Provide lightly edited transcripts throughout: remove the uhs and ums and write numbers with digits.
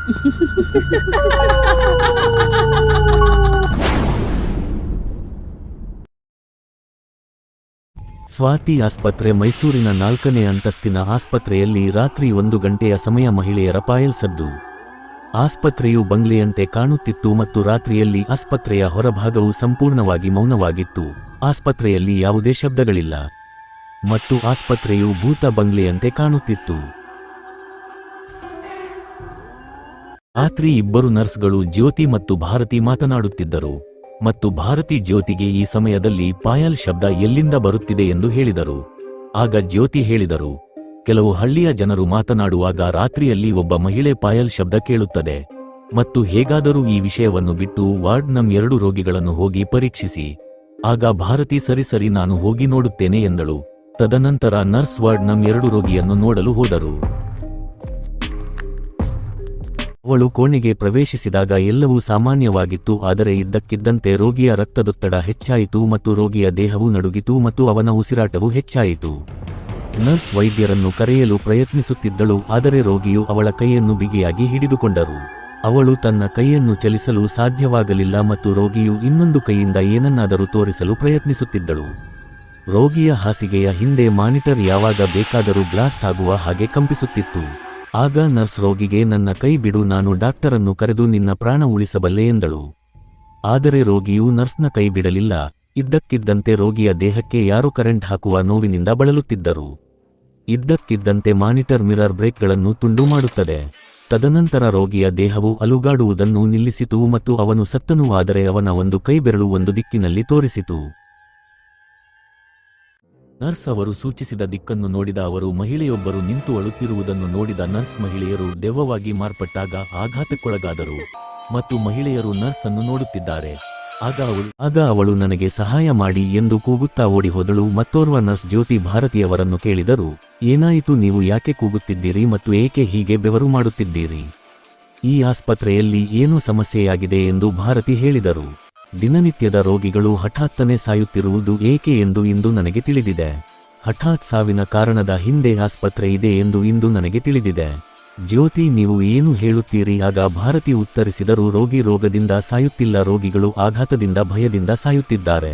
ಸ್ವಾತಿ ಆಸ್ಪತ್ರೆ ಮೈಸೂರಿನ 4ನೇ ಅಂತಸ್ತಿನ ಆಸ್ಪತ್ರೆಯಲ್ಲಿ ರಾತ್ರಿ 1 ಗಂಟೆಯ ಸಮಯ ಮಹಿಳೆಯರ ಪಾಯಲ್ ಸದ್ದು. ಆಸ್ಪತ್ರೆಯು ಬಂಗ್ಲೆಯಂತೆ ಕಾಣುತ್ತಿತ್ತು ಮತ್ತು ರಾತ್ರಿಯಲ್ಲಿ ಆಸ್ಪತ್ರೆಯ ಹೊರಭಾಗವು ಸಂಪೂರ್ಣವಾಗಿ ಮೌನವಾಗಿತ್ತು. ಆಸ್ಪತ್ರೆಯಲ್ಲಿ ಯಾವುದೇ ಶಬ್ದಗಳಿಲ್ಲ ಮತ್ತು ಆಸ್ಪತ್ರೆಯು ಭೂತ ಬಂಗ್ಲೆಯಂತೆ ಕಾಣುತ್ತಿತ್ತು. ರಾತ್ರಿ ಇಬ್ಬರು ನರ್ಸ್ಗಳು ಜ್ಯೋತಿ ಮತ್ತು ಭಾರತಿ ಮಾತನಾಡುತ್ತಿದ್ದರು ಮತ್ತು ಭಾರತಿ ಜ್ಯೋತಿಗೆ ಈ ಸಮಯದಲ್ಲಿ ಪಾಯಲ್ ಶಬ್ದ ಎಲ್ಲಿಂದ ಬರುತ್ತಿದೆ ಎಂದು ಹೇಳಿದರು. ಆಗ ಜ್ಯೋತಿ ಹೇಳಿದರು, ಕೆಲವು ಹಳ್ಳಿಯ ಜನರು ಮಾತನಾಡುವಾಗ ರಾತ್ರಿಯಲ್ಲಿ ಒಬ್ಬ ಮಹಿಳೆ ಪಾಯಲ್ ಶಬ್ದ ಕೇಳುತ್ತದೆ ಮತ್ತು ಹೇಗಾದರೂ ಈ ವಿಷಯವನ್ನು ಬಿಟ್ಟು ವಾರ್ಡ್ ನಂ 2 ರೋಗಿಗಳನ್ನು ಹೋಗಿ ಪರೀಕ್ಷಿಸಿ. ಆಗ ಭಾರತಿ ಸರಿ ನಾನು ಹೋಗಿ ನೋಡುತ್ತೇನೆ ಎಂದಳು. ತದನಂತರ ನರ್ಸ್ ವಾರ್ಡ್ ನಂ 2 ರೋಗಿಯನ್ನು ನೋಡಲು ಹೋದರು. ಅವಳು ಕೋಣೆಗೆ ಪ್ರವೇಶಿಸಿದಾಗ ಎಲ್ಲವೂ ಸಾಮಾನ್ಯವಾಗಿತ್ತು. ಆದರೆ ಇದ್ದಕ್ಕಿದ್ದಂತೆ ರೋಗಿಯ ರಕ್ತದೊತ್ತಡ ಹೆಚ್ಚಾಯಿತು ಮತ್ತು ರೋಗಿಯ ದೇಹವು ನಡುಗಿತು ಮತ್ತು ಅವನ ಉಸಿರಾಟವು ಹೆಚ್ಚಾಯಿತು. ನರ್ಸ್ ವೈದ್ಯರನ್ನು ಕರೆಯಲು ಪ್ರಯತ್ನಿಸುತ್ತಿದ್ದಳು, ಆದರೆ ರೋಗಿಯು ಅವಳ ಕೈಯನ್ನು ಬಿಗಿಯಾಗಿ ಹಿಡಿದುಕೊಂಡರು. ಅವಳು ತನ್ನ ಕೈಯನ್ನು ಚಲಿಸಲು ಸಾಧ್ಯವಾಗಲಿಲ್ಲ ಮತ್ತು ರೋಗಿಯು ಇನ್ನೊಂದು ಕೈಯಿಂದ ಏನನ್ನಾದರೂ ತೋರಿಸಲು ಪ್ರಯತ್ನಿಸುತ್ತಿದ್ದಳು. ರೋಗಿಯ ಹಾಸಿಗೆಯ ಹಿಂದೆ ಮಾನಿಟರ್ ಯಾವಾಗ ಬೇಕಾದರೂ ಬ್ಲಾಸ್ಟ್ ಆಗುವ ಹಾಗೆ ಕಂಪಿಸುತ್ತಿತ್ತು. ಆಗ ನರ್ಸ್ ರೋಗಿಗೆ, ನನ್ನ ಕೈ ಬಿಡು, ನಾನು ಡಾಕ್ಟರನ್ನು ಕರೆದು ನಿನ್ನ ಪ್ರಾಣ ಉಳಿಸಬಲ್ಲೆ ಎಂದಳು. ಆದರೆ ರೋಗಿಯು ನರ್ಸ್ನ ಕೈ ಬಿಡಲಿಲ್ಲ. ಇದ್ದಕ್ಕಿದ್ದಂತೆ ರೋಗಿಯ ದೇಹಕ್ಕೆ ಯಾರೋ ಕರೆಂಟ್ ಹಾಕುವ ನೋವಿನಿಂದ ಬಳಲುತ್ತಿದ್ದರು. ಇದ್ದಕ್ಕಿದ್ದಂತೆ ಮಾನಿಟರ್ ಮಿರರ್ ಬ್ರೇಕ್ಗಳನ್ನು ತುಂಡು ಮಾಡುತ್ತದೆ. ತದನಂತರ ರೋಗಿಯ ದೇಹವು ಅಲುಗಾಡುವುದನ್ನು ನಿಲ್ಲಿಸಿತು ಮತ್ತು ಅವನು ಸತ್ತನು. ಆದರೆ ಅವನ ಒಂದು ಕೈ ಬೆರಳು ಒಂದು ದಿಕ್ಕಿನಲ್ಲಿ ತೋರಿಸಿತು. ನರ್ಸ್ ಅವರು ಸೂಚಿಸಿದ ದಿಕ್ಕನ್ನು ನೋಡಿದ ಅವರು ಮಹಿಳೆಯೊಬ್ಬರು ನಿಂತು ಅಳುತ್ತಿರುವುದನ್ನು ನೋಡಿದ ನರ್ಸ್ ಮಹಿಳೆಯರು ದೆವ್ವವಾಗಿ ಮಾರ್ಪಟ್ಟಾಗ ಆಘಾತಕ್ಕೊಳಗಾದರು ಮತ್ತು ಮಹಿಳೆಯರು ನರ್ಸ್ ಅನ್ನು ನೋಡುತ್ತಿದ್ದಾರೆ. ಆಗ ಅವಳು ನನಗೆ ಸಹಾಯ ಮಾಡಿ ಎಂದು ಕೂಗುತ್ತಾ ಓಡಿಹೋದಳು. ಮತ್ತೋರ್ವ ನರ್ಸ್ ಜ್ಯೋತಿ ಭಾರತಿಯವರನ್ನು ಕೇಳಿದರು, ಏನಾಯಿತು, ನೀವು ಯಾಕೆ ಕೂಗುತ್ತಿದ್ದೀರಿ ಮತ್ತು ಏಕೆ ಹೀಗೆ ಬೆವರು ಮಾಡುತ್ತಿದ್ದೀರಿ? ಈ ಆಸ್ಪತ್ರೆಯಲ್ಲಿ ಏನು ಸಮಸ್ಯೆಯಾಗಿದೆ ಎಂದು ಭಾರತಿ ಹೇಳಿದರು. ದಿನನಿತ್ಯದ ರೋಗಿಗಳು ಹಠಾತ್ತನೆ ಸಾಯುತ್ತಿರುವುದು ಏಕೆ ಎಂದು ಇಂದು ನನಗೆ ತಿಳಿದಿದೆ. ಹಠಾತ್ ಸಾವಿನ ಕಾರಣದ ಹಿಂದೆ ಆಸ್ಪತ್ರೆ ಇದೆ ಎಂದು ಇಂದು ನನಗೆ ತಿಳಿದಿದೆ. ಜ್ಯೋತಿ, ನೀವು ಏನು ಹೇಳುತ್ತೀರಿ? ಆಗ ಭಾರತಿ ಉತ್ತರಿಸಿದರು, ರೋಗಿ ರೋಗದಿಂದ ಸಾಯುತ್ತಿಲ್ಲ, ರೋಗಿಗಳು ಆಘಾತದಿಂದ ಭಯದಿಂದ ಸಾಯುತ್ತಿದ್ದಾರೆ.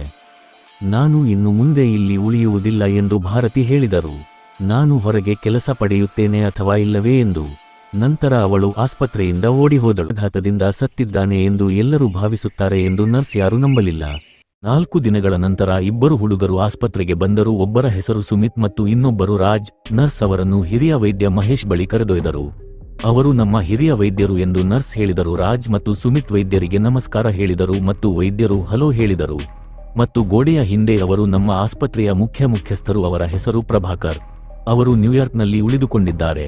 ನಾನು ಇನ್ನು ಮುಂದೆ ಇಲ್ಲಿ ಉಳಿಯುವುದಿಲ್ಲ ಎಂದು ಭಾರತಿ ಹೇಳಿದರು. ನಾನು ಹೊರಗೆ ಕೆಲಸ ಪಡೆಯುತ್ತೇನೆ ಅಥವಾ ಇಲ್ಲವೇ ಎಂದು. ನಂತರ ಅವಳು ಆಸ್ಪತ್ರೆಯಿಂದ ಓಡಿಹೋದಳು. ಆಘಾತದಿಂದ ಸತ್ತಿದ್ದಾನೆ ಎಂದು ಎಲ್ಲರೂ ಭಾವಿಸುತ್ತಾರೆ ಎಂದು ನರ್ಸ್ ಯಾರೂ ನಂಬಲಿಲ್ಲ. 4 ದಿನಗಳ ನಂತರ ಇಬ್ಬರು ಹುಡುಗರು ಆಸ್ಪತ್ರೆಗೆ ಬಂದರು. ಒಬ್ಬರ ಹೆಸರು ಸುಮಿತ್ ಮತ್ತು ಇನ್ನೊಬ್ಬರು ರಾಜ್. ನರ್ಸ್ ಅವರನ್ನು ಹಿರಿಯ ವೈದ್ಯ ಮಹೇಶ್ ಬಳಿ ಕರೆದೊಯ್ದರು. ಅವರು ನಮ್ಮ ಹಿರಿಯ ವೈದ್ಯರು ಎಂದು ನರ್ಸ್ ಹೇಳಿದರು. ರಾಜ್ ಮತ್ತು ಸುಮಿತ್ ವೈದ್ಯರಿಗೆ ನಮಸ್ಕಾರ ಹೇಳಿದರು ಮತ್ತು ವೈದ್ಯರು ಹಲೋ ಹೇಳಿದರು ಮತ್ತು ಗೋಡೆಯ ಹಿಂದೆ ಅವರು ನಮ್ಮ ಆಸ್ಪತ್ರೆಯ ಮುಖ್ಯಸ್ಥರು. ಅವರ ಹೆಸರು ಪ್ರಭಾಕರ್. ಅವರು ನ್ಯೂಯಾರ್ಕ್ನಲ್ಲಿ ಉಳಿದುಕೊಂಡಿದ್ದಾರೆ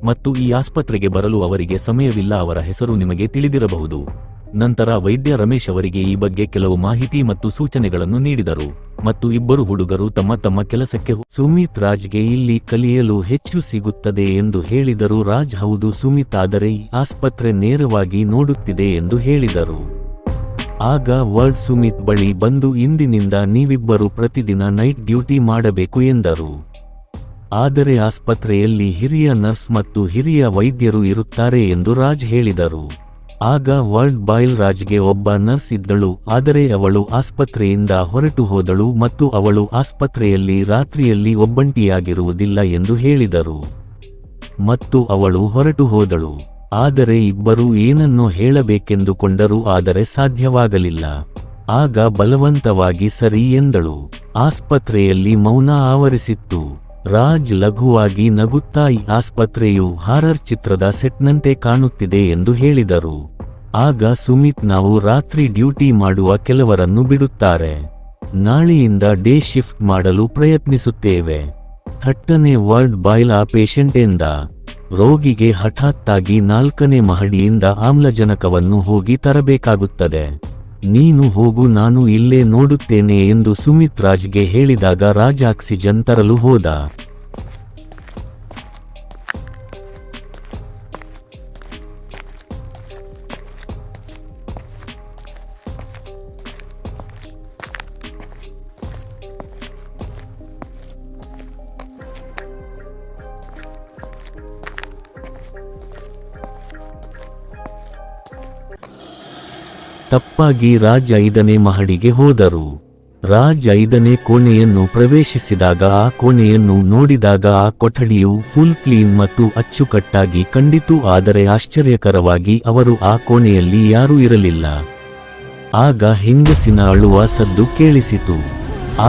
ಮತ್ತು ಈ ಆಸ್ಪತ್ರೆಗೆ ಬರಲು ಅವರಿಗೆ ಸಮಯವಿಲ್ಲ. ಅವರ ಹೆಸರು ನಿಮಗೆ ತಿಳಿದಿರಬಹುದು. ನಂತರ ವೈದ್ಯ ರಮೇಶ್ ಅವರಿಗೆ ಈ ಬಗ್ಗೆ ಕೆಲವು ಮಾಹಿತಿ ಮತ್ತು ಸೂಚನೆಗಳನ್ನು ನೀಡಿದರು ಮತ್ತು ಇಬ್ಬರು ಹುಡುಗರು ತಮ್ಮ ಕೆಲಸಕ್ಕೆ ಸುಮಿತ್ ರಾಜ್ಗೆ ಇಲ್ಲಿ ಕಲಿಯಲು ಹೆಚ್ಚು ಸಿಗುತ್ತದೆ ಎಂದು ಹೇಳಿದರು. ರಾಜ್, ಹೌದು ಸುಮಿತ್, ಆದರೆ ಈ ಆಸ್ಪತ್ರೆ ನೇರವಾಗಿ ನೋಡುತ್ತಿದೆ ಎಂದು ಹೇಳಿದರು. ಆಗ ವರ್ಡ್ ಸುಮಿತ್ ಬಳಿ ಬಂದು, ಇಂದಿನಿಂದ ನೀವಿಬ್ಬರು ಪ್ರತಿದಿನ ನೈಟ್ ಡ್ಯೂಟಿ ಮಾಡಬೇಕು ಎಂದರು. ಆದರೆ ಆಸ್ಪತ್ರೆಯಲ್ಲಿ ಹಿರಿಯ ನರ್ಸ್ ಮತ್ತು ಹಿರಿಯ ವೈದ್ಯರು ಇರುತ್ತಾರೆ ಎಂದು ರಾಜ್ ಹೇಳಿದರು. ಆಗ ವರ್ಡ್ ಬಾಯ್ಲ್, ರಾಜ್ಗೆ ಒಬ್ಬ ನರ್ಸ್ ಇದ್ದಳು, ಆದರೆ ಅವಳು ಆಸ್ಪತ್ರೆಯಿಂದ ಹೊರಟು ಹೋದಳು ಮತ್ತು ಅವಳು ಆಸ್ಪತ್ರೆಯಲ್ಲಿ ರಾತ್ರಿಯಲ್ಲಿ ಒಬ್ಬಂಟಿಯಾಗಿರುವುದಿಲ್ಲ ಎಂದು ಹೇಳಿದರು ಮತ್ತು ಅವಳು ಹೊರಟು ಹೋದಳು. ಆದರೆ ಇಬ್ಬರು ಏನನ್ನೋ ಹೇಳಬೇಕೆಂದುಕೊಂಡರು, ಆದರೆ ಸಾಧ್ಯವಾಗಲಿಲ್ಲ. ಆಗ ಬಲವಂತವಾಗಿ ಸರಿ ಎಂದಳು. ಆಸ್ಪತ್ರೆಯಲ್ಲಿ ಮೌನ ಆವರಿಸಿತ್ತು. ರಾಜ್ ಲಘುವಾಗಿ ನಗುತ್ತಾ, ಈ ಆಸ್ಪತ್ರೆಯು ಹಾರರ್ ಚಿತ್ರದ ಸೆಟ್ನಂತೆ ಕಾಣುತ್ತಿದೆ ಎಂದು ಹೇಳಿದರು. ಆಗ ಸುಮಿತ್, ನಾವು ರಾತ್ರಿ ಡ್ಯೂಟಿ ಮಾಡುವ ಕೆಲವರನ್ನು ಬಿಡುತ್ತಾರೆ. ನಾಳೆಯಿಂದ ಡೇ ಶಿಫ್ಟ್ ಮಾಡಲು ಪ್ರಯತ್ನಿಸುತ್ತೇವೆ. ಥಟ್ಟನೆ ವರ್ಡ್ ಬಾಯ್ಲ್, ಆ ಪೇಷಂಟ್ ಎಂದ. ರೋಗಿಗೆ ಹಠಾತ್ತಾಗಿ 4ನೇ ಮಹಡಿಯಿಂದ ಆಮ್ಲಜನಕವನ್ನು ಹೋಗಿ ತರಬೇಕಾಗುತ್ತದೆ. ನೀನು ಹೋಗು, ನಾನು ಇಲ್ಲೇ ನೋಡುತ್ತೇನೆ ಎಂದು ಸುಮಿತ್ ರಾಜ್ಗೆ ಹೇಳಿದಾಗ ರಾಜ್ ಆಕ್ಸಿಜನ್ ತರಲು ಹೋದ. ತಪ್ಪಾಗಿ ರಾಜ್ 5ನೇ ಮಹಡಿಗೆ ಹೋದರು. ರಾಜ್ 5ನೇ ಕೋಣೆಯನ್ನು ಪ್ರವೇಶಿಸಿದಾಗ ಆ ಕೋಣೆಯನ್ನು ನೋಡಿದಾಗ ಆ ಕೊಠಡಿಯು ಫುಲ್ ಕ್ಲೀನ್ ಮತ್ತು ಅಚ್ಚುಕಟ್ಟಾಗಿ ಕಂಡಿತು. ಆದರೆ ಆಶ್ಚರ್ಯಕರವಾಗಿ ಅವರು ಆ ಕೋಣೆಯಲ್ಲಿ ಯಾರೂ ಇರಲಿಲ್ಲ. ಆಗ ಹೆಂಗಸಿನ ಅಳುವ ಸದ್ದು ಕೇಳಿಸಿತು.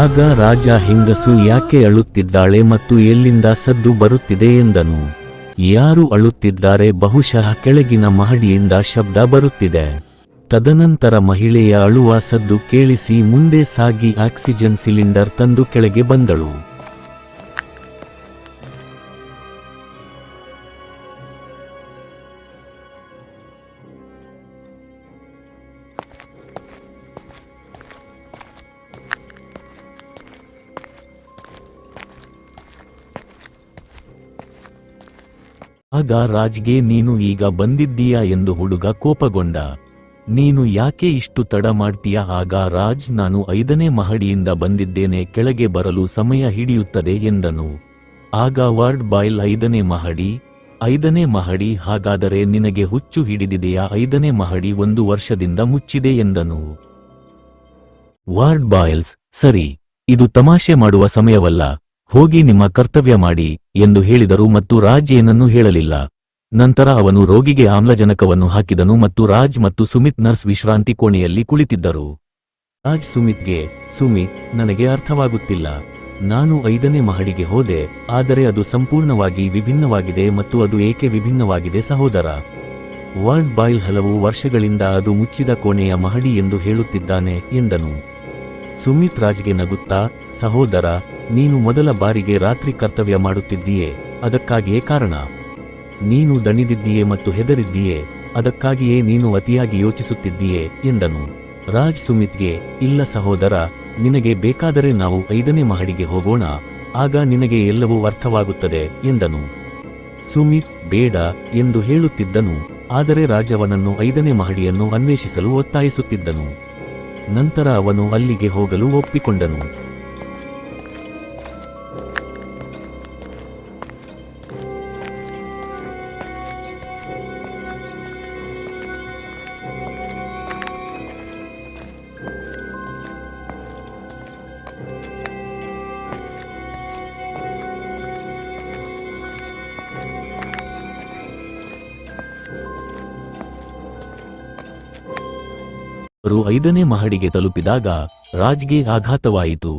ಆಗ ರಾಜ ಹೆಂಗಸು ಯಾಕೆ ಅಳುತ್ತಿದ್ದಾಳೆ ಮತ್ತು ಎಲ್ಲಿಂದ ಸದ್ದು ಬರುತ್ತಿದೆ ಎಂದನು. ಯಾರು ಅಳುತ್ತಿದ್ದಾರೆ? ಬಹುಶಃ ಕೆಳಗಿನ ಮಹಡಿಯಿಂದ ಶಬ್ದ ಬರುತ್ತಿದೆ. ತದನಂತರ ಮಹಿಳೆಯ ಅಳುವ ಸದ್ದು ಕೇಳಿಸಿ ಮುಂದೆ ಸಾಗಿ ಆಕ್ಸಿಜನ್ ಸಿಲಿಂಡರ್ ತಂದು ಕೆಳಗೆ ಬಂದಳು. ಆಗ ರಾಜ್ಗೆ ನೀನು ಈಗ ಬಂದಿದ್ದೀಯಾ ಎಂದು ಹುಡುಗ ಕೋಪಗೊಂಡ. ನೀನು ಯಾಕೆ ಇಷ್ಟು ತಡ ಮಾಡ್ತೀಯಾ? ಆಗ ರಾಜ್ ನಾನು 5ನೇ ಮಹಡಿಯಿಂದ ಬಂದಿದ್ದೇನೆ, ಕೆಳಗೆ ಬರಲು ಸಮಯ ಹಿಡಿಯುತ್ತದೆ ಎಂದನು. ಆಗ ವಾರ್ಡ್ ಬಾಯ್ಲ್ 5ನೇ ಮಹಡಿ 5ನೇ ಮಹಡಿ ಹಾಗಾದರೆ ನಿನಗೆ ಹುಚ್ಚು ಹಿಡಿದಿದೆಯಾ? 5ನೇ ಮಹಡಿ 1 ವರ್ಷದಿಂದ ಮುಚ್ಚಿದೆ ಎಂದನು. ವಾರ್ಡ್ ಬಾಯ್ಲ್ಸ್ ಸರಿ, ಇದು ತಮಾಷೆ ಮಾಡುವ ಸಮಯವಲ್ಲ, ಹೋಗಿ ನಿಮ್ಮ ಕರ್ತವ್ಯ ಮಾಡಿ ಎಂದು ಹೇಳಿದರು ಮತ್ತು ರಾಜ್ ಏನನ್ನೂ ಹೇಳಲಿಲ್ಲ. ನಂತರ ಅವನು ರೋಗಿಗೆ ಆಮ್ಲಜನಕವನ್ನು ಹಾಕಿದನು ಮತ್ತು ರಾಜ್ ಮತ್ತು ಸುಮಿತ್ ನರ್ಸ್ ವಿಶ್ರಾಂತಿ ಕೋಣೆಯಲ್ಲಿ ಕುಳಿತಿದ್ದರು. ರಾಜ್ ಸುಮಿತ್ಗೆ, ಸುಮಿತ್, ನನಗೆ ಅರ್ಥವಾಗುತ್ತಿಲ್ಲ. ನಾನು 5ನೇ ಮಹಡಿಗೆ ಹೋದೆ, ಆದರೆ ಅದು ಸಂಪೂರ್ಣವಾಗಿ ವಿಭಿನ್ನವಾಗಿದೆ ಮತ್ತು ಅದು ಏಕೆ ವಿಭಿನ್ನವಾಗಿದೆ ಸಹೋದರ? ವಾರ್ಡ್ ಬಾಯ್ಲ್ ಹಲವು ವರ್ಷಗಳಿಂದ ಅದು ಮುಚ್ಚಿದ ಕೋಣೆಯ ಮಹಡಿ ಎಂದು ಹೇಳುತ್ತಿದ್ದಾನೆ ಎಂದನು. ಸುಮಿತ್ ರಾಜ್ಗೆ ನಗುತ್ತಾ, ಸಹೋದರ, ನೀನು ಮೊದಲ ಬಾರಿಗೆ ರಾತ್ರಿ ಕರ್ತವ್ಯ ಮಾಡುತ್ತಿದ್ದೀಯೇ, ಅದಕ್ಕಾಗಿಯೇ ಕಾರಣ. ನೀನು ದಣಿದಿದ್ದೀಯೇ ಮತ್ತು ಹೆದರಿದ್ದೀಯೇ, ಅದಕ್ಕಾಗಿಯೇ ನೀನು ಅತಿಯಾಗಿ ಯೋಚಿಸುತ್ತಿದ್ದೀಯೇ ಎಂದನು. ರಾಜ್ ಸುಮಿತ್ಗೆ, ಇಲ್ಲ ಸಹೋದರ, ನಿನಗೆ ಬೇಕಾದರೆ ನಾವು 5ನೇ ಮಹಡಿಗೆ ಹೋಗೋಣ, ಆಗ ನಿನಗೆ ಎಲ್ಲವೂ ಅರ್ಥವಾಗುತ್ತದೆ ಎಂದನು. ಸುಮಿತ್ ಬೇಡ ಎಂದು ಹೇಳುತ್ತಿದ್ದನು, ಆದರೆ ರಾಜ್ ಅವನನ್ನು 5ನೇ ಮಹಡಿಯನ್ನು ಅನ್ವೇಷಿಸಲು ಒತ್ತಾಯಿಸುತ್ತಿದ್ದನು. ನಂತರ ಅವನು ಅಲ್ಲಿಗೆ ಹೋಗಲು ಒಪ್ಪಿಕೊಂಡನು. ಅವರು 5ನೇ ಮಹಡಿಗೆ ತಲುಪಿದಾಗ ರಾಜ್ಗೆ ಆಘಾತವಾಯಿತು.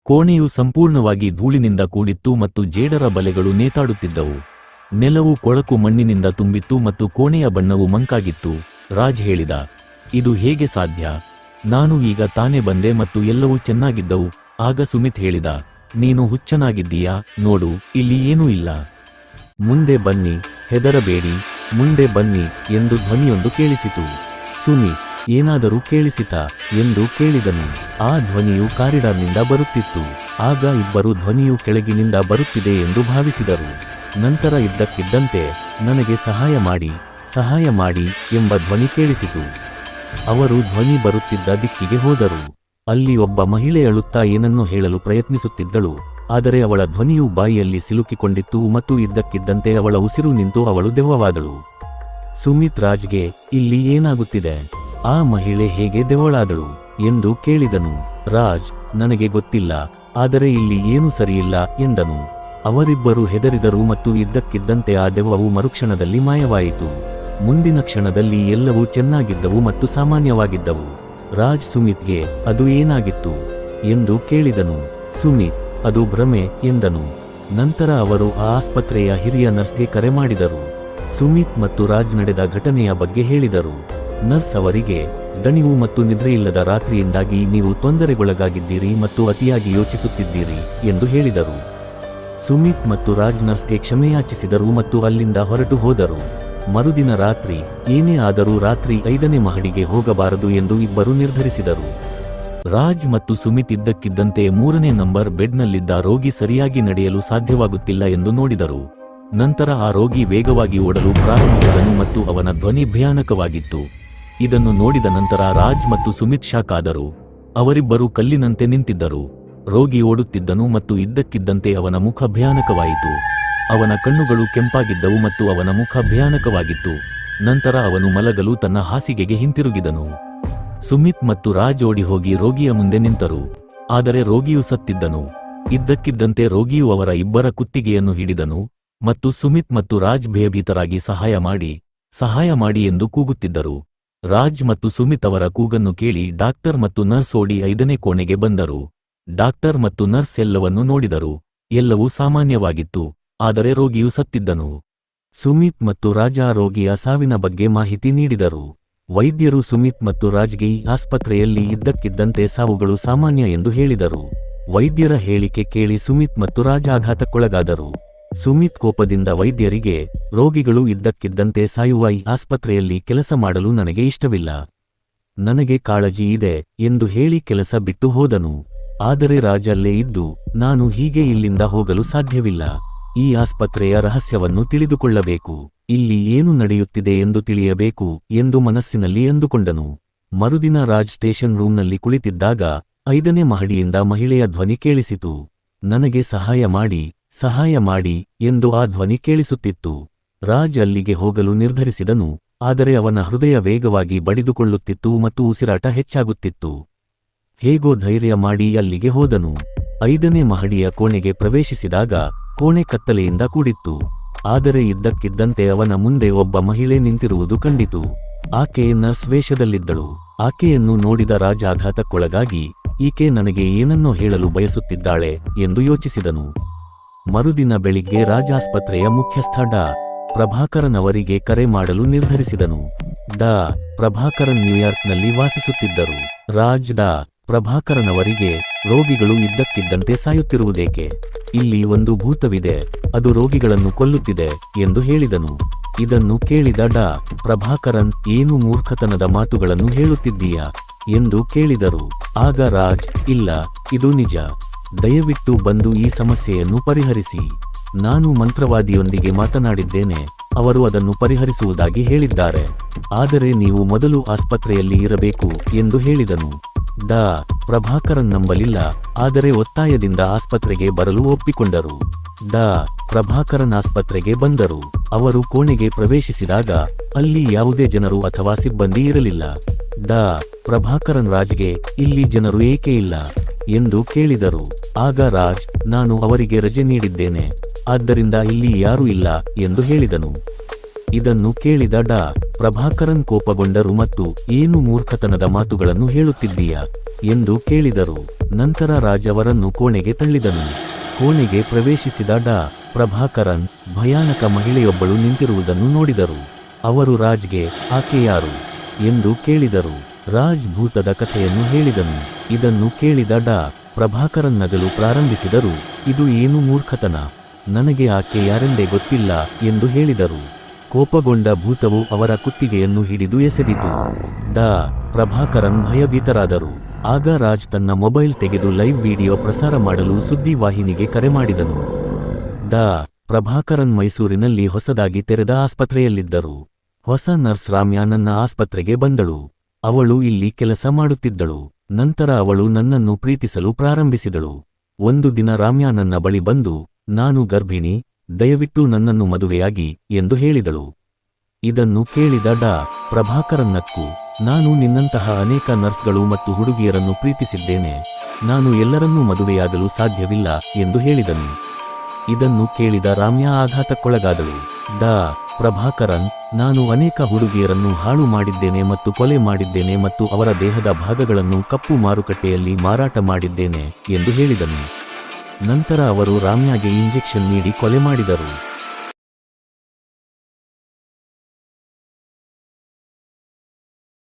ಕೋಣೆಯು ಸಂಪೂರ್ಣವಾಗಿ ಧೂಳಿನಿಂದ ಕೂಡಿತ್ತು ಮತ್ತು ಜೇಡರ ಬಲೆಗಳು ನೇತಾಡುತ್ತಿದ್ದವು. ನೆಲವು ಕೊಳಕು ಮಣ್ಣಿನಿಂದ ತುಂಬಿತ್ತು ಮತ್ತು ಕೋಣೆಯ ಬಣ್ಣವು ಮಂಕಾಗಿತ್ತು. ರಾಜ್ ಹೇಳಿದ, ಇದು ಹೇಗೆ ಸಾಧ್ಯ? ನಾನು ಈಗ ತಾನೇ ಬಂದೆ ಮತ್ತು ಎಲ್ಲವೂ ಚೆನ್ನಾಗಿದ್ದವು. ಆಗ ಸುಮಿತ್ ಹೇಳಿದ, ನೀನು ಹುಚ್ಚನಾಗಿದ್ದೀಯಾ? ನೋಡು, ಇಲ್ಲಿ ಏನೂ ಇಲ್ಲ. ಮುಂದೆ ಬನ್ನಿ, ಹೆದರಬೇಡಿ, ಮುಂದೆ ಬನ್ನಿ ಎಂದು ಧ್ವನಿಯೊಂದು ಕೇಳಿಸಿತು. ಸುಮಿತ್, ಏನಾದರೂ ಕೇಳಿಸಿತಾ ಎಂದು ಕೇಳಿದನು. ಆ ಧ್ವನಿಯು ಕಾರಿಡಾರ್ನಿಂದ ಬರುತ್ತಿತ್ತು. ಆಗ ಇಬ್ಬರು ಧ್ವನಿಯು ಕೆಳಗಿನಿಂದ ಬರುತ್ತಿದೆ ಎಂದು ಭಾವಿಸಿದರು. ನಂತರ ಇದ್ದಕ್ಕಿದ್ದಂತೆ ನನಗೆ ಸಹಾಯ ಮಾಡಿ ಎಂಬ ಧ್ವನಿ ಕೇಳಿಸಿತು. ಅವರು ಧ್ವನಿ ಬರುತ್ತಿದ್ದ ದಿಕ್ಕಿಗೆ ಹೋದರು. ಅಲ್ಲಿ ಒಬ್ಬ ಮಹಿಳೆ ಅಳುತ್ತಾ ಏನನ್ನೋ ಹೇಳಲು ಪ್ರಯತ್ನಿಸುತ್ತಿದ್ದಳು, ಆದರೆ ಅವಳ ಧ್ವನಿಯು ಬಾಯಿಯಲ್ಲಿ ಸಿಲುಕಿಕೊಂಡಿತ್ತು ಮತ್ತು ಇದ್ದಕ್ಕಿದ್ದಂತೆ ಅವಳ ಉಸಿರು ನಿಂತು ಅವಳು ದೆವ್ವವಾದಳು. ಸುಮಿತ್ ರಾಜ್ಗೆ, ಇಲ್ಲಿ ಏನಾಗುತ್ತಿದೆ? ಆ ಮಹಿಳೆ ಹೇಗೆ ದೆವ್ವಳಾದಳು ಎಂದು ಕೇಳಿದನು. ರಾಜ್, ನನಗೆ ಗೊತ್ತಿಲ್ಲ, ಆದರೆ ಇಲ್ಲಿ ಏನೂ ಸರಿಯಿಲ್ಲ ಎಂದನು. ಅವರಿಬ್ಬರು ಹೆದರಿದರು ಮತ್ತು ಇದ್ದಕ್ಕಿದ್ದಂತೆ ಆ ದೆವ್ವವು ಮರುಕ್ಷಣದಲ್ಲಿ ಮಾಯವಾಯಿತು. ಮುಂದಿನ ಕ್ಷಣದಲ್ಲಿ ಎಲ್ಲವೂ ಚೆನ್ನಾಗಿದ್ದವು ಮತ್ತು ಸಾಮಾನ್ಯವಾಗಿದ್ದವು. ರಾಜ್ ಸುಮಿತ್ಗೆ, ಅದು ಏನಾಗಿತ್ತು ಎಂದು ಕೇಳಿದನು. ಸುಮಿತ್, ಅದು ಭ್ರಮೆ ಎಂದನು. ನಂತರ ಅವರು ಆ ಆಸ್ಪತ್ರೆಯ ಹಿರಿಯ ನರ್ಸ್ಗೆ ಕರೆ ಮಾಡಿದರು. ಸುಮಿತ್ ಮತ್ತು ರಾಜ್ ನಡೆದ ಘಟನೆಯ ಬಗ್ಗೆ ಹೇಳಿದರು. ನರ್ಸ್ ಅವರಿಗೆ, ದಣಿವು ಮತ್ತು ನಿದ್ರೆಯಿಲ್ಲದ ರಾತ್ರಿಯಿಂದಾಗಿ ನೀವು ತೊಂದರೆಗೊಳಗಾಗಿದ್ದೀರಿ ಮತ್ತು ಅತಿಯಾಗಿ ಯೋಚಿಸುತ್ತಿದ್ದೀರಿ ಎಂದು ಹೇಳಿದರು. ಸುಮಿತ್ ಮತ್ತು ರಾಜ್ ನರ್ಸ್ಗೆ ಕ್ಷಮೆಯಾಚಿಸಿದರು ಮತ್ತು ಅಲ್ಲಿಂದ ಹೊರಟು ಹೋದರು. ಮರುದಿನ ರಾತ್ರಿ, ಏನೇ ಆದರೂ ರಾತ್ರಿ 5ನೇ ಮಹಡಿಗೆ ಹೋಗಬಾರದು ಎಂದು ಇಬ್ಬರು ನಿರ್ಧರಿಸಿದರು. ರಾಜ್ ಮತ್ತು ಸುಮಿತ್ ಇದ್ದಕ್ಕಿದ್ದಂತೆ 3ನೇ ನಂಬರ್ ಬೆಡ್ನಲ್ಲಿದ್ದ ರೋಗಿ ಸರಿಯಾಗಿ ನಡೆಯಲು ಸಾಧ್ಯವಾಗುತ್ತಿಲ್ಲ ಎಂದು ನೋಡಿದರು. ನಂತರ ಆ ರೋಗಿ ವೇಗವಾಗಿ ಓಡಲು ಪ್ರಾರಂಭಿಸಿದನು ಮತ್ತು ಅವನ ಧ್ವನಿ ಭಯಾನಕವಾಗಿತ್ತು. ಇದನ್ನು ನೋಡಿದ ನಂತರ ರಾಜ್ ಮತ್ತು ಸುಮಿತ್ ಶಾಕ್ ಆದರು. ಅವರಿಬ್ಬರು ಕಲ್ಲಿನಂತೆ ನಿಂತಿದ್ದರು. ರೋಗಿ ಓಡುತ್ತಿದ್ದನು ಮತ್ತು ಇದ್ದಕ್ಕಿದ್ದಂತೆ ಅವನ ಮುಖ ಭಯಾನಕವಾಯಿತು. ಅವನ ಕಣ್ಣುಗಳು ಕೆಂಪಾಗಿದ್ದವು ಮತ್ತು ಅವನ ಮುಖ ಭಯಾನಕವಾಗಿತ್ತು. ನಂತರ ಅವನು ಮಲಗಲು ತನ್ನ ಹಾಸಿಗೆಗೆ ಹಿಂತಿರುಗಿದನು. ಸುಮಿತ್ ಮತ್ತು ರಾಜ್ ಓಡಿ ಹೋಗಿ ರೋಗಿಯ ಮುಂದೆ ನಿಂತರು. ಆದರೆ ರೋಗಿಯು ಸತ್ತಿದ್ದನು. ಇದ್ದಕ್ಕಿದ್ದಂತೆ ರೋಗಿಯು ಅವರ ಇಬ್ಬರ ಕುತ್ತಿಗೆಯನ್ನು ಹಿಡಿದನು ಮತ್ತು ಸುಮಿತ್ ಮತ್ತು ರಾಜ್ ಭಯಭೀತರಾಗಿ ಸಹಾಯ ಮಾಡಿ ಎಂದು ಕೂಗುತ್ತಿದ್ದರು. ರಾಜ್ ಮತ್ತು ಸುಮಿತ್ ಅವರ ಕೂಗನ್ನು ಕೇಳಿ ಡಾಕ್ಟರ್ ಮತ್ತು ನರ್ಸ್ ಓಡಿ 5ನೇ ಕೋಣೆಗೆ ಬಂದರು. ಡಾಕ್ಟರ್ ಮತ್ತು ನರ್ಸ್ ಎಲ್ಲವನ್ನೂ ನೋಡಿದರು. ಎಲ್ಲವೂ ಸಾಮಾನ್ಯವಾಗಿತ್ತು, ಆದರೆ ರೋಗಿಯು ಸತ್ತಿದ್ದನು. ಸುಮಿತ್ ಮತ್ತು ರಾಜ್ ಆ ರೋಗಿಯ ಸಾವಿನ ಬಗ್ಗೆ ಮಾಹಿತಿ ನೀಡಿದರು. ವೈದ್ಯರು ಸುಮಿತ್ ಮತ್ತು ರಾಜ್ಗೆ ಈ ಆಸ್ಪತ್ರೆಯಲ್ಲಿ ಇದ್ದಕ್ಕಿದ್ದಂತೆ ಸಾವುಗಳು ಸಾಮಾನ್ಯ ಎಂದು ಹೇಳಿದರು. ವೈದ್ಯರ ಹೇಳಿಕೆ ಕೇಳಿ ಸುಮಿತ್ ಮತ್ತು ರಾಜ್ ಆಘಾತಕ್ಕೊಳಗಾದರು. ಸುಮಿತ್ ಕೋಪದಿಂದ ವೈದ್ಯರಿಗೆ, ರೋಗಿಗಳು ಇದ್ದಕ್ಕಿದ್ದಂತೆ ಸಾಯುವ ಈ ಆಸ್ಪತ್ರೆಯಲ್ಲಿ ಕೆಲಸ ಮಾಡಲು ನನಗೆ ಇಷ್ಟವಿಲ್ಲ, ನನಗೆ ಕಾಳಜಿ ಇದೆ ಎಂದು ಹೇಳಿ ಕೆಲಸ ಬಿಟ್ಟು ಹೋದನು. ಆದರೆ ರಾಜ್ ಅಲ್ಲೇ ಇದ್ದು, ನಾನು ಹೀಗೆ ಇಲ್ಲಿಂದ ಹೋಗಲು ಸಾಧ್ಯವಿಲ್ಲ, ಈ ಆಸ್ಪತ್ರೆಯ ರಹಸ್ಯವನ್ನು ತಿಳಿದುಕೊಳ್ಳಬೇಕು, ಇಲ್ಲಿ ಏನು ನಡೆಯುತ್ತಿದೆ ಎಂದು ತಿಳಿಯಬೇಕು ಎಂದು ಮನಸ್ಸಿನಲ್ಲಿ ಅಂದುಕೊಂಡನು. ಮರುದಿನ ರಾಜ್ ಸ್ಟೇಷನ್ ರೂಮ್ನಲ್ಲಿ ಕುಳಿತಿದ್ದಾಗ 5ನೇ ಮಹಡಿಯಿಂದ ಮಹಿಳೆಯ ಧ್ವನಿ ಕೇಳಿಸಿತು. ನನಗೆ ಸಹಾಯ ಮಾಡಿ ಎಂದು ಆ ಧ್ವನಿ ಕೇಳಿಸುತ್ತಿತ್ತು. ರಾಜ್ ಅಲ್ಲಿಗೆ ಹೋಗಲು ನಿರ್ಧರಿಸಿದನು, ಆದರೆ ಅವನ ಹೃದಯ ವೇಗವಾಗಿ ಬಡಿದುಕೊಳ್ಳುತ್ತಿತ್ತು ಮತ್ತು ಉಸಿರಾಟ ಹೆಚ್ಚಾಗುತ್ತಿತ್ತು. ಹೇಗೋ ಧೈರ್ಯ ಮಾಡಿ ಅಲ್ಲಿಗೆ ಹೋದನು. 5ನೇ ಮಹಡಿಯ ಕೋಣೆಗೆ ಪ್ರವೇಶಿಸಿದಾಗ ಕೋಣೆ ಕತ್ತಲೆಯಿಂದ ಕೂಡಿತ್ತು. ಆದರೆ ಇದ್ದಕ್ಕಿದ್ದಂತೆ ಅವನ ಮುಂದೆ ಒಬ್ಬ ಮಹಿಳೆ ನಿಂತಿರುವುದು ಕಂಡಿತು. ಆಕೆ ನರ್ಸ್ ವೇಷದಲ್ಲಿದ್ದಳು. ಆಕೆಯನ್ನು ನೋಡಿದ ರಾಜ್ ಆಘಾತಕ್ಕೊಳಗಾಗಿ, ಈಕೆ ನನಗೆ ಏನನ್ನೋ ಹೇಳಲು ಬಯಸುತ್ತಿದ್ದಾಳೆ ಎಂದು ಯೋಚಿಸಿದನು. ಮರುದಿನ ಬೆಳಿಗ್ಗೆ ರಾಜ್ ಆಸ್ಪತ್ರೆಯ ಮುಖ್ಯಸ್ಥ ಡಾ. ಪ್ರಭಾಕರನ್ ಅವರಿಗೆ ಕರೆ ಮಾಡಲು ನಿರ್ಧರಿಸಿದನು. ಡಾ. ಪ್ರಭಾಕರನ್ ನ್ಯೂಯಾರ್ಕ್ನಲ್ಲಿ ವಾಸಿಸುತ್ತಿದ್ದರು. ರಾಜ್ ಡಾ. ಪ್ರಭಾಕರನ್ ಅವರಿಗೆ, ರೋಗಿಗಳು ಇದ್ದಕ್ಕಿದ್ದಂತೆ ಸಾಯುತ್ತಿರುವುದೇಕೆ? ಇಲ್ಲಿ ಒಂದು ಭೂತವಿದೆ, ಅದು ರೋಗಿಗಳನ್ನು ಕೊಲ್ಲುತ್ತಿದೆ ಎಂದು ಹೇಳಿದನು. ಇದನ್ನು ಕೇಳಿದ ಡಾ. ಪ್ರಭಾಕರನ್, ಏನು ಮೂರ್ಖತನದ ಮಾತುಗಳನ್ನು ಹೇಳುತ್ತಿದ್ದೀಯಾ ಎಂದು ಕೇಳಿದರು. ಆಗ ರಾಜ್, ಇಲ್ಲ, ಇದು ನಿಜ, ದಯವಿಟ್ಟು ಬಂದು ಈ ಸಮಸ್ಯೆಯನ್ನು ಪರಿಹರಿಸಿ. ನಾನು ಮಂತ್ರವಾದಿಯೊಂದಿಗೆ ಮಾತನಾಡಿದ್ದೇನೆ, ಅವರು ಅದನ್ನು ಪರಿಹರಿಸುವುದಾಗಿ ಹೇಳಿದ್ದಾರೆ, ಆದರೆ ನೀವು ಮೊದಲು ಆಸ್ಪತ್ರೆಯಲ್ಲಿ ಇರಬೇಕು ಎಂದು ಹೇಳಿದನು. ಡಾ. ಪ್ರಭಾಕರನ್ ನಂಬಲಿಲ್ಲ, ಆದರೆ ಒತ್ತಾಯದಿಂದ ಆಸ್ಪತ್ರೆಗೆ ಬರಲು ಒಪ್ಪಿಕೊಂಡರು. ಡಾ. ಪ್ರಭಾಕರನ್ ಆಸ್ಪತ್ರೆಗೆ ಬಂದರು. ಅವರು ಕೋಣೆಗೆ ಪ್ರವೇಶಿಸಿದಾಗ ಅಲ್ಲಿ ಯಾವುದೇ ಜನರು ಅಥವಾ ಸಿಬ್ಬಂದಿ ಇರಲಿಲ್ಲ. ಡಾ. ಪ್ರಭಾಕರನ್ ರಾಜ್ಗೆ, ಇಲ್ಲಿ ಜನರು ಏಕೆ ಇಲ್ಲ ಎಂದು ಕೇಳಿದರು. ಆಗ ರಾಜ್, ನಾನು ಅವರಿಗೆ ರಜೆ ನೀಡಿದ್ದೇನೆ, ಆದ್ದರಿಂದ ಇಲ್ಲಿ ಯಾರೂ ಇಲ್ಲ ಎಂದು ಹೇಳಿದನು. ಇದನ್ನು ಕೇಳಿದ ಡಾ. ಪ್ರಭಾಕರನ್ ಕೋಪಗೊಂಡರು ಮತ್ತು ಏನು ಮೂರ್ಖತನದ ಮಾತುಗಳನ್ನು ಹೇಳುತ್ತಿದ್ದೀಯಾ ಎಂದು ಕೇಳಿದರು. ನಂತರ ರಾಜ್ ಅವರನ್ನು ಕೋಣೆಗೆ ತಳ್ಳಿದನು. ಕೋಣೆಗೆ ಪ್ರವೇಶಿಸಿದ ಡಾ. ಪ್ರಭಾಕರನ್ ಭಯಾನಕ ಮಹಿಳೆಯೊಬ್ಬಳು ನಿಂತಿರುವುದನ್ನು ನೋಡಿದರು. ಅವರು ರಾಜ್ಗೆ, ಆಕೆ ಯಾರು ಎಂದು ಕೇಳಿದರು. ರಾಜ್ ಭೂತದ ಕಥೆಯನ್ನು ಹೇಳಿದನು. ಇದನ್ನು ಕೇಳಿದ ಡಾ. ಪ್ರಭಾಕರನ್ ನಗಲು ಪ್ರಾರಂಭಿಸಿದರು. ಇದು ಏನು ಮೂರ್ಖತನ, ನನಗೆ ಆಕೆ ಯಾರೆಂದೇ ಗೊತ್ತಿಲ್ಲ ಎಂದು ಹೇಳಿದರು. ಕೋಪಗೊಂಡ ಭೂತವು ಅವರ ಕುತ್ತಿಗೆಯನ್ನು ಹಿಡಿದು ಎಸೆದಿತು. ಡಾ. ಪ್ರಭಾಕರನ್ ಭಯಭೀತರಾದರು. ಆಗ ರಾಜ್ ತನ್ನ ಮೊಬೈಲ್ ತೆಗೆದು ಲೈವ್ ವಿಡಿಯೋ ಪ್ರಸಾರ ಮಾಡಲು ಸುದ್ದಿ ವಾಹಿನಿಗೆ ಕರೆ ಮಾಡಿದನು. ಡಾ. ಪ್ರಭಾಕರನ್ ಮೈಸೂರಿನಲ್ಲಿ ಹೊಸದಾಗಿ ತೆರೆದ ಆಸ್ಪತ್ರೆಯಲ್ಲಿದ್ದರು. ಹೊಸ ನರ್ಸ್ ರಾಮ್ಯಾ ನನ್ನ ಆಸ್ಪತ್ರೆಗೆ ಬಂದಳು. ಅವಳು ಇಲ್ಲಿ ಕೆಲಸ ಮಾಡುತ್ತಿದ್ದಳು. ನಂತರ ಅವಳು ನನ್ನನ್ನು ಪ್ರೀತಿಸಲು ಪ್ರಾರಂಭಿಸಿದಳು. ಒಂದು ದಿನ ರಾಮ್ಯಾ ನನ್ನ ಬಳಿ ಬಂದು, ನಾನು ಗರ್ಭಿಣಿ, ದಯವಿಟ್ಟು ನನ್ನನ್ನು ಮದುವೆಯಾಗಿ ಎಂದು ಹೇಳಿದಳು. ಇದನ್ನು ಕೇಳಿದ ಡಾ. ಪ್ರಭಾಕರನ್ ನಕ್ಕು, ನಾನು ನಿನ್ನಂತಹ ಅನೇಕ ನರ್ಸ್ಗಳು ಮತ್ತು ಹುಡುಗಿಯರನ್ನು ಪ್ರೀತಿಸಿದ್ದೇನೆ, ನಾನು ಎಲ್ಲರನ್ನೂ ಮದುವೆಯಾಗಲು ಸಾಧ್ಯವಿಲ್ಲ ಎಂದು ಹೇಳಿದನು. ಇದನ್ನು ಕೇಳಿದ ರಾಮ್ಯಾ ಆಘಾತಕ್ಕೊಳಗಾದಳು. ಡಾ. ಪ್ರಭಾಕರನ್, ನಾನು ಅನೇಕ ಹುಡುಗಿಯರನ್ನು ಹಾಳು ಮಾಡಿದ್ದೇನೆ ಮತ್ತು ಕೊಲೆ ಮಾಡಿದ್ದೇನೆ ಮತ್ತು ಅವರ ದೇಹದ ಭಾಗಗಳನ್ನು ಕಪ್ಪು ಮಾರುಕಟ್ಟೆಯಲ್ಲಿ ಮಾರಾಟ ಮಾಡಿದ್ದೇನೆ ಎಂದು ಹೇಳಿದನು. ನಂತರ ಅವರು ರಾಮ್ಯಾಗೆ ಇಂಜೆಕ್ಷನ್ ನೀಡಿ ಕೊಲೆ ಮಾಡಿದರು.